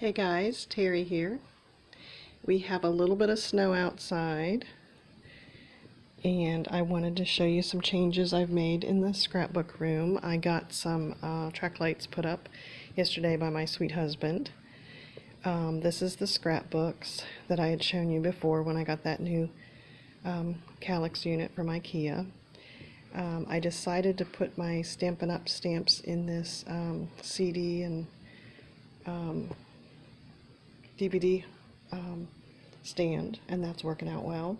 Hey guys, Terry here. We have a little bit of snow outside and I wanted to show you some changes I've made in the scrapbook room. I got some track lights put up yesterday by my sweet husband. This is the scrapbooks that I had shown you before when I got that new Kallax unit from IKEA. I decided to put my Stampin' Up! Stamps in this CD and DVD stand, and that's working out well.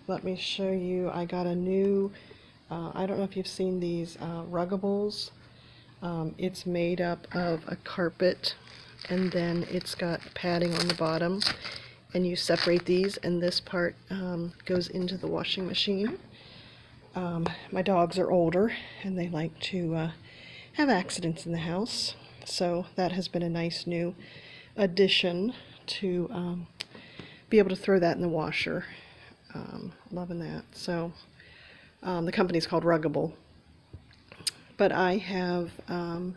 Let me show you, I got a new, I don't know if you've seen these Ruggables. It's made up of a carpet and then it's got padding on the bottom, and you separate these and this part goes into the washing machine. My dogs are older and they like to have accidents in the house, so that has been a nice new addition to be able to throw that in the washer. Loving that. So the company's called Ruggable, but I have kind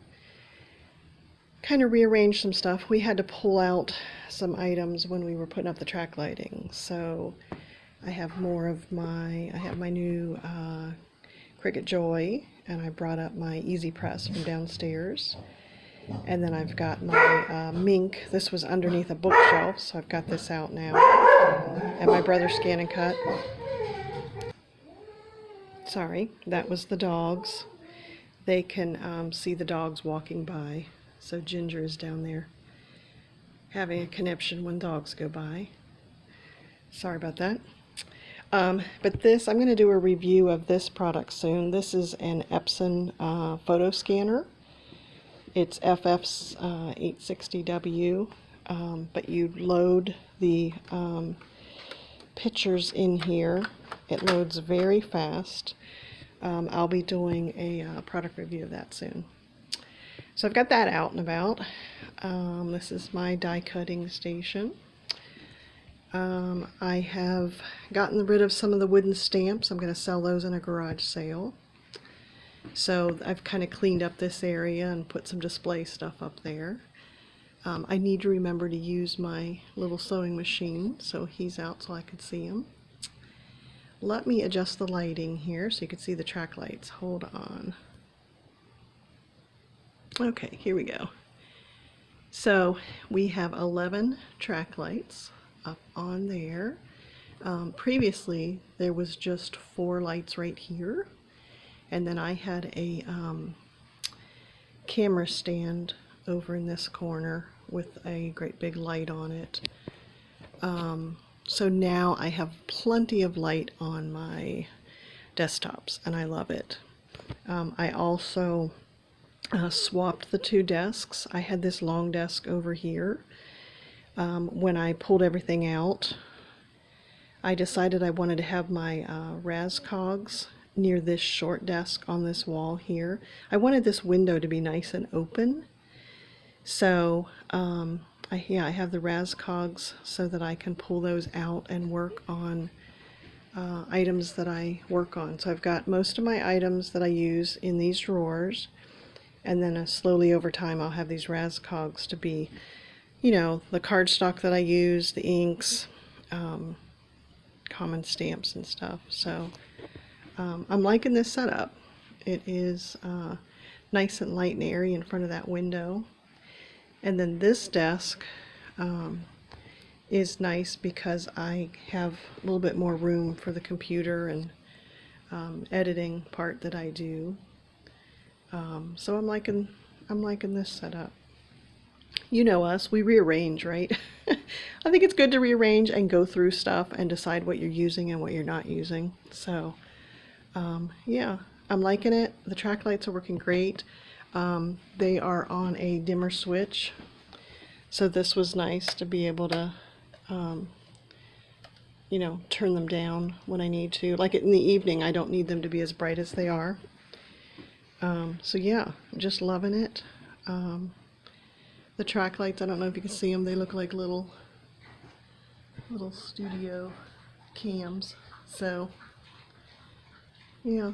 of rearranged some stuff. We had to pull out some items when we were putting up the track lighting, so I have more of my, I have my new Cricut Joy, and I brought up my Easy Press from downstairs. And then I've got my Mink. This was underneath a bookshelf, so I've got this out now. And my brother Scan and Cut. Sorry, that was the dogs. They can see the dogs walking by. So Ginger is down there having a conniption when dogs go by. Sorry about that. But this, I'm going to do a review of this product soon. This is an Epson photo scanner. It's FF's 860W, but you load the pictures in here. It loads very fast. I'll be doing a product review of that soon. So I've got that out and about. This is my die cutting station. I have gotten rid of some of the wooden stamps. I'm going to sell those in a garage sale. So I've kind of cleaned up this area and put some display stuff up there. I need to remember to use my little sewing machine, so he's out so I can see him. Let me adjust the lighting here so you can see the track lights. Hold on. Okay, here we go. So we have 11 track lights up on there. Previously there was just 4 lights right here. And then I had a camera stand over in this corner with a great big light on it. So now I have plenty of light on my desktops, and I love it. I also swapped the 2 desks. I had this long desk over here. When I pulled everything out, I decided I wanted to have my Razcogs near this short desk on this wall here. I wanted this window to be nice and open, so I have the Razcogs so that I can pull those out and work on items that I work on. So I've got most of my items that I use in these drawers, and then slowly over time I'll have these Razcogs to be, you know, the cardstock that I use, the inks, common stamps and stuff. So I'm liking this setup. It is nice and light and airy in front of that window. And then this desk is nice because I have a little bit more room for the computer and editing part that I do. So I'm liking this setup. You know us, we rearrange, right? I think it's good to rearrange and go through stuff and decide what you're using and what you're not using. So yeah, I'm liking it. The track lights are working great. They are on a dimmer switch, so this was nice to be able to you know, turn them down when I need to. Like in the evening, I don't need them to be as bright as they are. So yeah, I'm just loving it. The track lights, I don't know if you can see them, they look like little studio cams. So yeah,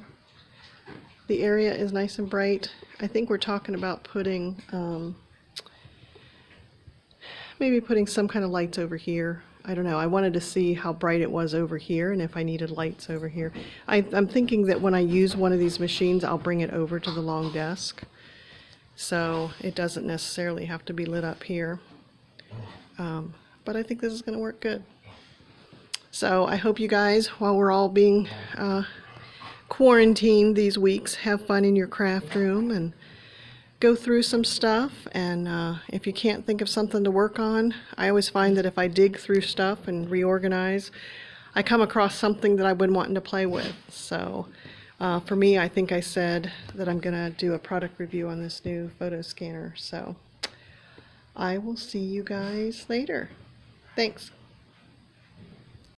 the area is nice and bright. I think we're talking about putting, maybe putting some kind of lights over here. I don't know. I wanted to see how bright it was over here and if I needed lights over here. I'm thinking that when I use one of these machines, I'll bring it over to the long desk. So it doesn't necessarily have to be lit up here. But I think this is going to work good. So I hope you guys, while we're all being quarantined these weeks, have fun in your craft room and go through some stuff. And if you can't think of something to work on, I always find that if I dig through stuff and reorganize, I come across something that I've been wanting to play with. So for me, I think I said that I'm going to do a product review on this new photo scanner. So I will see you guys later. Thanks.